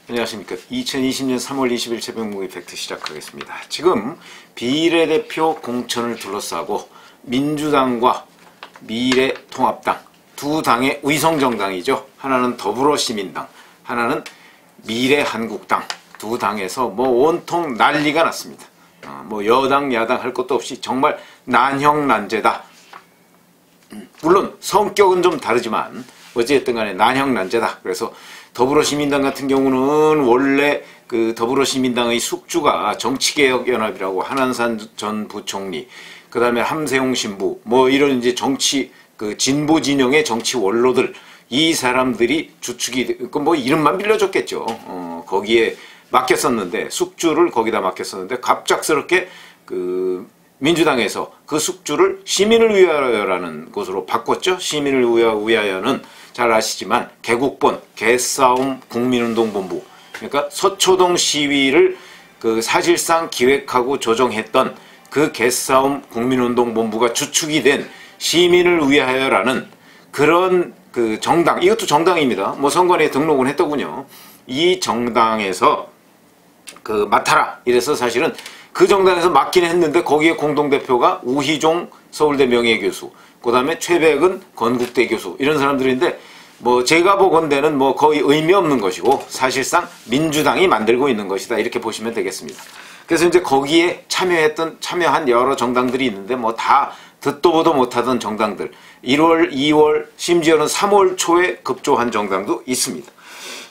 안녕하십니까. 2020년 3월 20일 새벽 팩트 시작하겠습니다. 지금 비례대표 공천을 둘러싸고 민주당과 미래통합당 두 당의 위성정당이죠. 하나는 더불어시민당, 하나는 미래한국당, 두 당에서 온통 난리가 났습니다. 여당 야당 할 것도 없이 정말 난형난제다. 물론 성격은 좀 다르지만 어찌됐든 간에 난형난제다. 그래서 더불어시민당 같은 경우는 원래 그 더불어시민당의 숙주가 정치개혁연합이라고 한한산 전 부총리, 그 다음에 함세용 신부, 이런 이제 정치, 그 진보 진영의 정치 원로들, 이 사람들이 주축이, 이름만 빌려줬겠죠. 거기에 맡겼었는데, 숙주를 거기다 맡겼었는데, 갑작스럽게 그 민주당에서 그 숙주를 시민을 위하여라는 곳으로 바꿨죠. 시민을 위하여는 잘 아시지만 개국본 개싸움 국민운동본부, 그러니까 서초동 시위를 그 사실상 기획하고 조정했던 그 개싸움 국민운동본부가 주축이 된 시민을 위하여라는 그런 그 정당, 이것도 정당입니다. 선관위에 등록은 했더군요. 이 정당에서 그 맡아라 이래서 사실은 그 정당에서 맡긴 했는데 거기에 공동대표가 우희종 서울대 명예교수, 그 다음에 최백은 건국대 교수, 이런 사람들인데 제가 보건대는 거의 의미 없는 것이고 사실상 민주당이 만들고 있는 것이다, 이렇게 보시면 되겠습니다. 그래서 이제 거기에 참여한 여러 정당들이 있는데 다 듣도 보도 못하던 정당들, 1월, 2월, 심지어는 3월 초에 급조한 정당도 있습니다.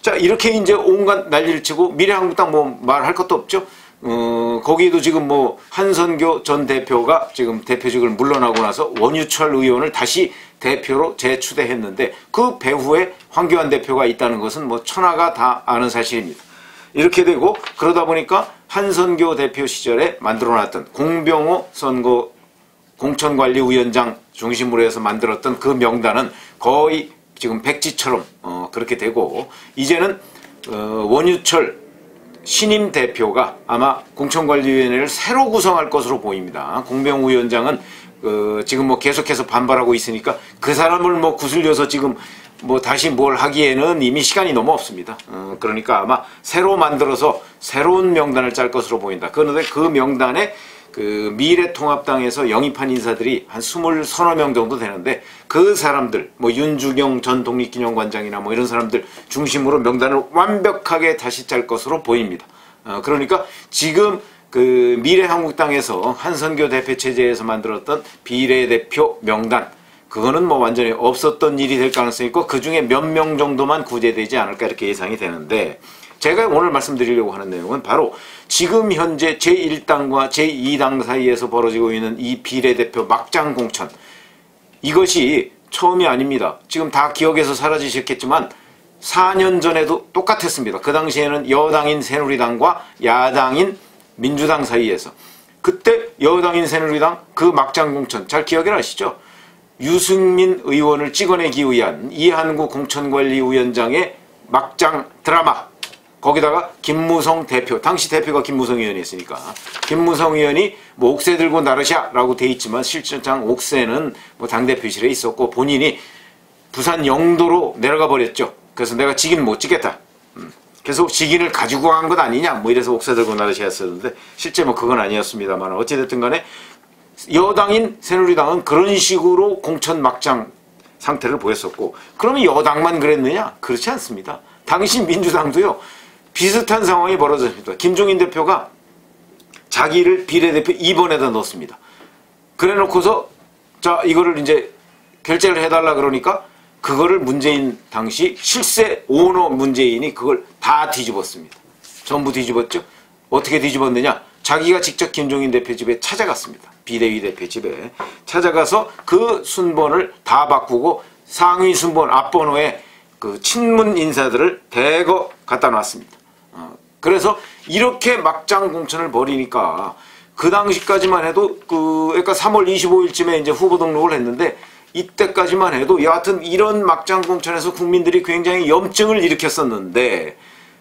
자, 이렇게 이제 온갖 난리를 치고 미래한국당 말할 것도 없죠. 거기에도 지금 한선교 전 대표가 지금 대표직을 물러나고 나서 원유철 의원을 다시 대표로 재추대했는데 그 배후에 황교안 대표가 있다는 것은 천하가 다 아는 사실입니다. 이렇게 되고 그러다 보니까 한선교 대표 시절에 만들어놨던 공병호 선거 공천관리위원장 중심으로 해서 만들었던 그 명단은 거의 지금 백지처럼 그렇게 되고, 이제는 원유철 신임 대표가 아마 공천관리위원회를 새로 구성할 것으로 보입니다. 공병호 위원장은 지금 계속해서 반발하고 있으니까 그 사람을 구슬려서 지금 다시 뭘 하기에는 이미 시간이 너무 없습니다. 그러니까 아마 새로 만들어서 새로운 명단을 짤 것으로 보인다. 그런데 그 명단에 그 미래통합당에서 영입한 인사들이 한 20서너 명 정도 되는데 그 사람들, 윤주경 전 독립기념관장이나 이런 사람들 중심으로 명단을 완벽하게 다시 짤 것으로 보입니다. 그러니까 지금 그 미래한국당에서 한선교 대표 체제에서 만들었던 비례대표 명단, 그거는 완전히 없었던 일이 될 가능성이 있고 그 중에 몇 명 정도만 구제되지 않을까, 이렇게 예상이 되는데, 제가 오늘 말씀드리려고 하는 내용은 바로 지금 현재 제1당과 제2당 사이에서 벌어지고 있는 이 비례대표 막장 공천, 이것이 처음이 아닙니다. 지금 다 기억에서 사라지셨겠지만 4년 전에도 똑같았습니다. 그 당시에는 여당인 새누리당과 야당인 민주당 사이에서, 그때 여당인 새누리당 그 막장 공천 잘 기억이 나시죠? 유승민 의원을 찍어내기 위한 이한구 공천관리위원장의 막장 드라마, 거기다가 김무성 대표, 당시 대표가 김무성 의원이었으니까 김무성 의원이 옥새 들고 나르샤라고 돼 있지만 실질상 옥새는 당대표실에 있었고 본인이 부산 영도로 내려가 버렸죠. 그래서 내가 직인 못 지겠다, 그래서 직인을 가지고 간 것 아니냐, 이래서 옥새 들고 나르샤였었는데 실제 그건 아니었습니다만, 어찌됐든 간에 여당인 새누리당은 그런 식으로 공천 막장 상태를 보였었고, 그러면 여당만 그랬느냐? 그렇지 않습니다. 당시 민주당도요 비슷한 상황이 벌어졌습니다. 김종인 대표가 자기를 비례대표 2번에다 넣었습니다. 그래 놓고서 자, 이거를 이제 결재를 해달라 그러니까 그거를 문재인 당시 실세 오너 문재인이 그걸 다 뒤집었습니다. 전부 뒤집었죠. 어떻게 뒤집었느냐? 자기가 직접 김종인 대표 집에 찾아갔습니다. 비대위 대표 집에 찾아가서 그 순번을 다 바꾸고 상위 순번 앞번호에 그 친문 인사들을 대거 갖다 놨습니다. 그래서 이렇게 막장 공천을 벌이니까 그 당시까지만 해도 그러니까 3월 25일쯤에 이제 후보 등록을 했는데 이때까지만 해도 여하튼 이런 막장 공천에서 국민들이 굉장히 염증을 일으켰었는데,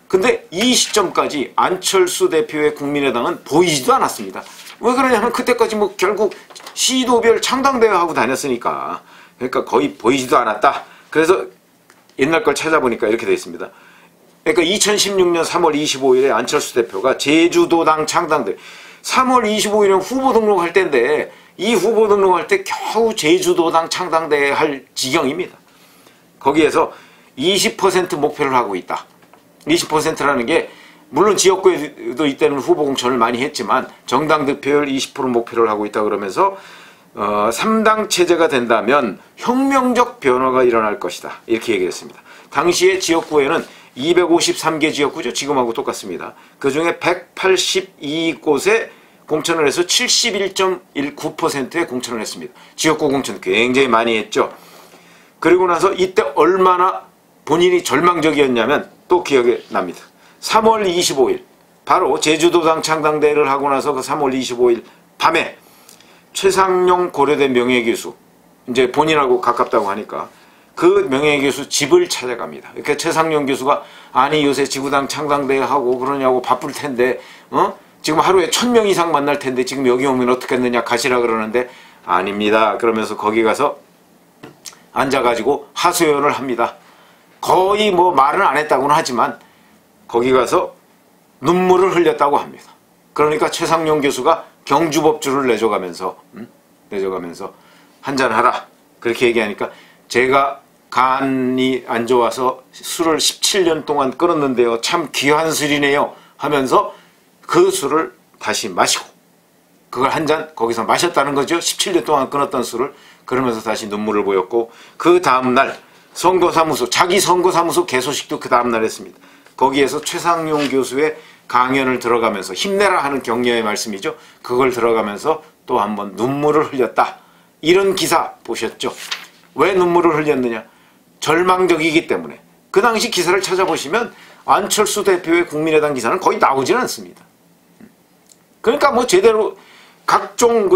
근데 이 시점까지 안철수 대표의 국민의당은 보이지도 않았습니다. 왜 그러냐면 그때까지 결국 시도별 창당대회 하고 다녔으니까, 그러니까 거의 보이지도 않았다. 그래서 옛날 걸 찾아보니까 이렇게 되어 있습니다. 그러니까 2016년 3월 25일에 안철수 대표가 제주도당 창당대 3월 25일은 후보 등록할 때인데 이 후보 등록할 때 겨우 제주도당 창당대회 할 지경입니다. 거기에서 20% 목표를 하고 있다. 20%라는 게 물론 지역구에도 이때는 후보 공천을 많이 했지만 정당 득표율 20% 목표를 하고 있다 그러면서 3당 체제가 된다면 혁명적 변화가 일어날 것이다. 이렇게 얘기했습니다. 당시에 지역구에는 253개 지역구죠. 지금하고 똑같습니다. 그 중에 182곳에 공천을 해서 71.19%의 공천을 했습니다. 지역구 공천 굉장히 많이 했죠. 그리고 나서 이때 얼마나 본인이 절망적이었냐면 또 기억이 납니다. 3월 25일 바로 제주도당 창당대회를 하고 나서 그 3월 25일 밤에 최상용 고려대 명예교수 이제 본인하고 가깝다고 하니까 그 명예교수 집을 찾아갑니다. 그러니까 최상용 교수가 아니 요새 지구당 창당대회 하고 그러냐고 바쁠 텐데 지금 하루에 1000명 이상 만날 텐데 지금 여기 오면 어떻겠느냐 가시라 그러는데 아닙니다. 그러면서 거기 가서 앉아가지고 하소연을 합니다. 거의 뭐 말은 안 했다고는 하지만 거기 가서 눈물을 흘렸다고 합니다. 그러니까 최상용 교수가 경주법주를 내줘가면서 한잔하라 그렇게 얘기하니까 제가 간이 안 좋아서 술을 17년 동안 끊었는데요. 참 귀한 술이네요 하면서 그 술을 다시 마시고 그걸 한 잔 거기서 마셨다는 거죠. 17년 동안 끊었던 술을. 그러면서 다시 눈물을 보였고 그 다음날 선거사무소 자기 선거사무소 개소식도 그 다음날 했습니다. 거기에서 최상용 교수의 강연을 들어가면서 힘내라 하는 격려의 말씀이죠. 그걸 들어가면서 또 한번 눈물을 흘렸다. 이런 기사 보셨죠? 왜 눈물을 흘렸느냐? 절망적이기 때문에. 그 당시 기사를 찾아보시면 안철수 대표의 국민의당 기사는 거의 나오지는 않습니다. 그러니까 뭐 제대로 각종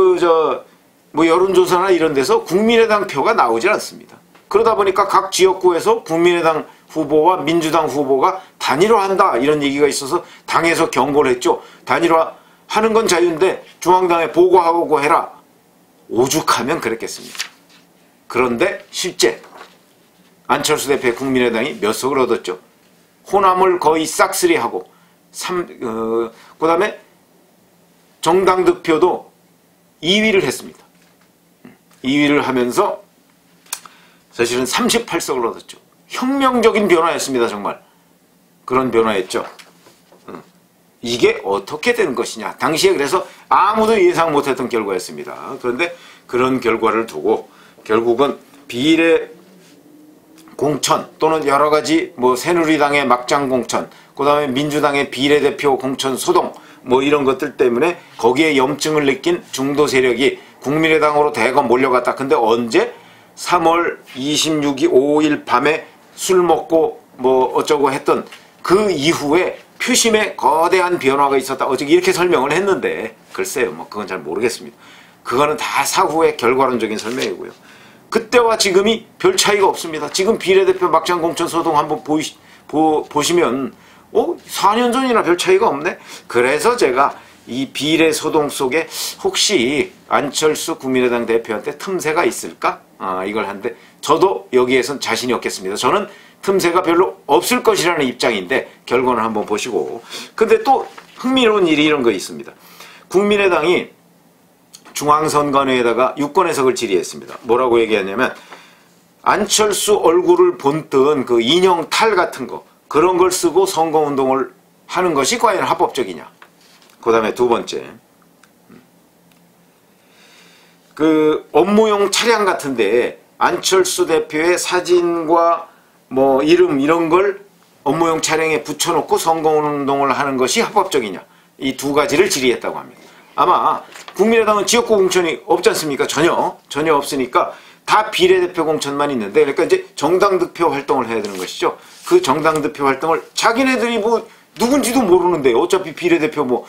뭐 여론조사나 이런 데서 국민의당 표가 나오질 않습니다. 그러다 보니까 각 지역구에서 국민의당 후보와 민주당 후보가 단일화한다 이런 얘기가 있어서 당에서 경고를 했죠. 단일화하는 건 자유인데 중앙당에 보고하고 해라. 오죽하면 그랬겠습니다. 그런데 실제 안철수 대표의 국민의당이 몇 석을 얻었죠. 호남을 거의 싹쓸이하고 그 다음에 정당 득표도 2위를 했습니다. 2위를 하면서 사실은 38석을 얻었죠. 혁명적인 변화였습니다. 정말 그런 변화였죠. 이게 어떻게 된 것이냐. 당시에 그래서 아무도 예상 못했던 결과였습니다. 그런데 그런 결과를 두고 결국은 비례 공천 또는 여러 가지 뭐 새누리당의 막장 공천, 그 다음에 민주당의 비례대표 공천 소동 뭐 이런 것들 때문에 거기에 염증을 느낀 중도 세력이 국민의당으로 대거 몰려갔다. 근데 언제? 3월 26일 5일 밤에 술 먹고 뭐 어쩌고 했던 그 이후에 표심에 거대한 변화가 있었다. 어제 이렇게 설명을 했는데 글쎄요. 뭐 그건 잘 모르겠습니다. 그거는 다 사후의 결과론적인 설명이고요. 그때와 지금이 별 차이가 없습니다. 지금 비례대표 막장 공천 소동 한번 보시면 4년 전이나 별 차이가 없네. 그래서 제가 이 비례 소동 속에 혹시 안철수 국민의당 대표한테 틈새가 있을까? 이걸 하는데 저도 여기에선 자신이 없겠습니다. 저는 틈새가 별로 없을 것이라는 입장인데 결과는 한번 보시고. 근데 또 흥미로운 일이 이런 거 있습니다. 국민의당이 중앙선관위에다가 유권해석을 질의했습니다. 뭐라고 얘기했냐면 안철수 얼굴을 본뜬 그 인형 탈 같은 거 그런 걸 쓰고 선거운동을 하는 것이 과연 합법적이냐. 그 다음에 두 번째 그 업무용 차량 같은데 안철수 대표의 사진과 뭐 이름 이런 걸 업무용 차량에 붙여놓고 선거운동을 하는 것이 합법적이냐. 이 두 가지를 질의했다고 합니다. 아마 국민의당은 지역구 공천이 없지 않습니까? 전혀 없으니까 다 비례대표 공천만 있는데 그러니까 이제 정당 득표 활동을 해야 되는 것이죠. 그 정당 득표 활동을 자기네들이 뭐 누군지도 모르는데 어차피 비례대표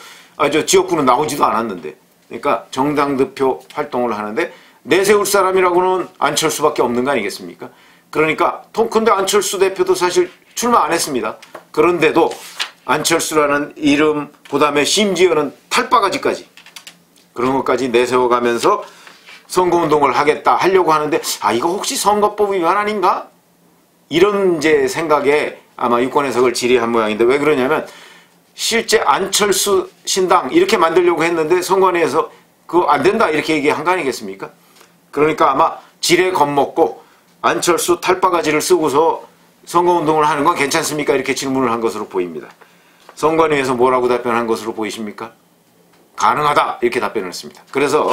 지역구는 나오지도 않았는데 그러니까 정당 득표 활동을 하는데 내세울 사람이라고는 안철수밖에 없는 거 아니겠습니까? 그러니까 근데 안철수 대표도 사실 출마 안 했습니다. 그런데도 안철수라는 이름 그 다음에 심지어는 탈바가지까지 그런 것까지 내세워가면서 선거운동을 하려고 하는데 이거 혹시 선거법 위반 아닌가? 이런 이제 생각에 아마 유권 해석을 질의한 모양인데 왜 그러냐면 실제 안철수 신당 이렇게 만들려고 했는데 선관위에서 그거 안 된다 이렇게 얘기한 거 아니겠습니까? 그러니까 아마 지레 겁먹고 안철수 탈바가지를 쓰고서 선거운동을 하는 건 괜찮습니까? 이렇게 질문을 한 것으로 보입니다. 선관위에서 뭐라고 답변한 것으로 보이십니까? 가능하다 이렇게 답변을 했습니다. 그래서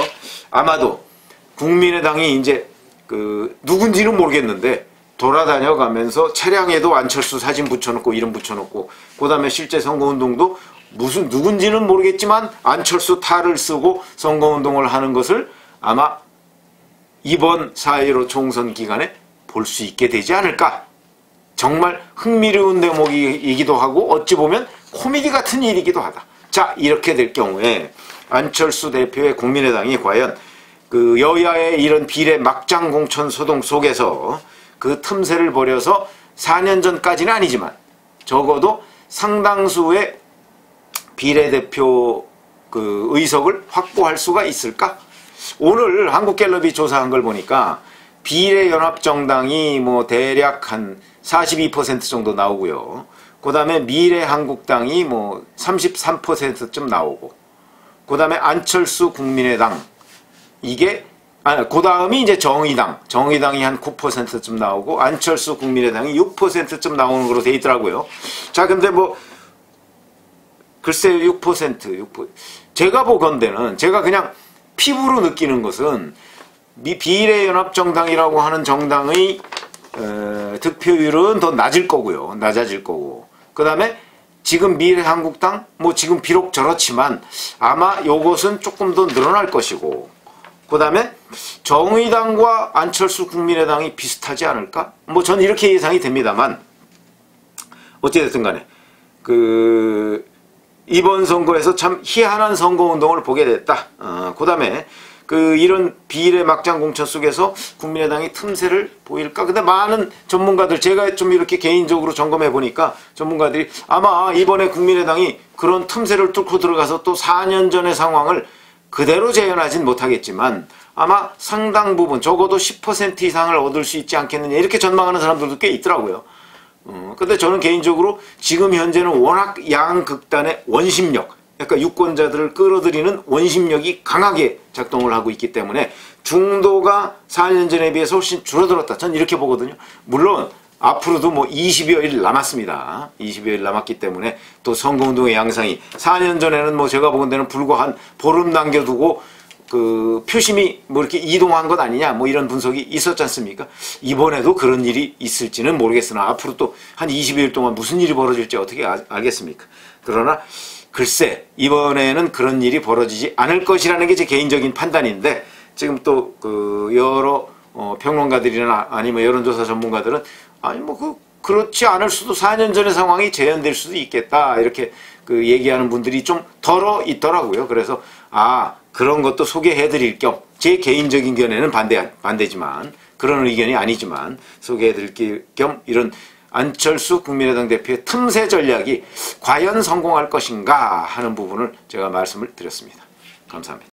아마도 국민의당이 이제 누군지는 모르겠는데 돌아다녀 가면서 차량에도 안철수 사진 붙여놓고 이름 붙여놓고 그 다음에 실제 선거운동도 무슨 누군지는 모르겠지만 안철수 탈을 쓰고 선거운동을 하는 것을 아마 이번 4.15 총선 기간에 볼 수 있게 되지 않을까. 정말 흥미로운 대목이기도 하고 어찌 보면 코미디 같은 일이기도 하다. 자, 이렇게 될 경우에 안철수 대표의 국민의당이 과연 그 여야의 이런 비례 막장 공천 소동 속에서 그 틈새를 벌여서 4년 전까지는 아니지만 적어도 상당수의 비례대표 그 의석을 확보할 수가 있을까? 오늘 한국갤럽이 조사한 걸 보니까 비례연합정당이 뭐 대략 한 42% 정도 나오고요. 그 다음에 미래한국당이 뭐 33%쯤 나오고, 그 다음에 안철수 국민의당, 이게, 그 다음이 이제 정의당이 한 9%쯤 나오고, 안철수 국민의당이 6%쯤 나오는 거로 돼 있더라고요. 자, 근데 뭐, 글쎄요, 6%. 제가 보건대는, 제가 그냥 피부로 느끼는 것은, 비례연합정당이라고 하는 정당의 득표율은 더 낮을 거고요. 낮아질 거고. 그 다음에 지금 미래한국당, 뭐 지금 비록 저렇지만 아마 요것은 조금 더 늘어날 것이고, 그 다음에 정의당과 안철수 국민의당이 비슷하지 않을까? 뭐 전 이렇게 예상이 됩니다만, 어찌됐든 간에, 이번 선거에서 참 희한한 선거운동을 보게 됐다. 그 다음에 이런 비례 막장 공천 속에서 국민의당이 틈새를 보일까? 근데 많은 전문가들, 제가 좀 이렇게 개인적으로 점검해 보니까 전문가들이 아마 이번에 국민의당이 그런 틈새를 뚫고 들어가서 또 4년 전의 상황을 그대로 재현하진 못하겠지만 아마 상당 부분, 적어도 10% 이상을 얻을 수 있지 않겠느냐 이렇게 전망하는 사람들도 꽤 있더라고요. 근데 저는 개인적으로 지금 현재는 워낙 양극단의 원심력, 그러니까 유권자들을 끌어들이는 원심력이 강하게 작동을 하고 있기 때문에 중도가 4년 전에 비해서 훨씬 줄어들었다. 전 이렇게 보거든요. 물론 앞으로도 뭐 20여일 남았습니다. 20여일 남았기 때문에 또 선거운동의 양상이 4년 전에는 뭐 제가 보건 데는 불과 한 보름 남겨두고 표심이 뭐 이렇게 이동한 것 아니냐 뭐 이런 분석이 있었지 않습니까? 이번에도 그런 일이 있을지는 모르겠으나 앞으로 또 한 20여일 동안 무슨 일이 벌어질지 어떻게 알겠습니까? 그러나 글쎄 이번에는 그런 일이 벌어지지 않을 것이라는 게 제 개인적인 판단인데 지금 또 여러 평론가들이나 아니면 여론조사 전문가들은 아니 뭐 그렇지 않을 수도 4년 전의 상황이 재현될 수도 있겠다 이렇게 얘기하는 분들이 좀 덜어 있더라고요. 그래서 그런 것도 소개해 드릴 겸 제 개인적인 견해는 반대지만 그런 의견이 아니지만 소개해 드릴 겸 이런 안철수 국민의당 대표의 틈새 전략이 과연 성공할 것인가 하는 부분을 제가 말씀을 드렸습니다. 감사합니다.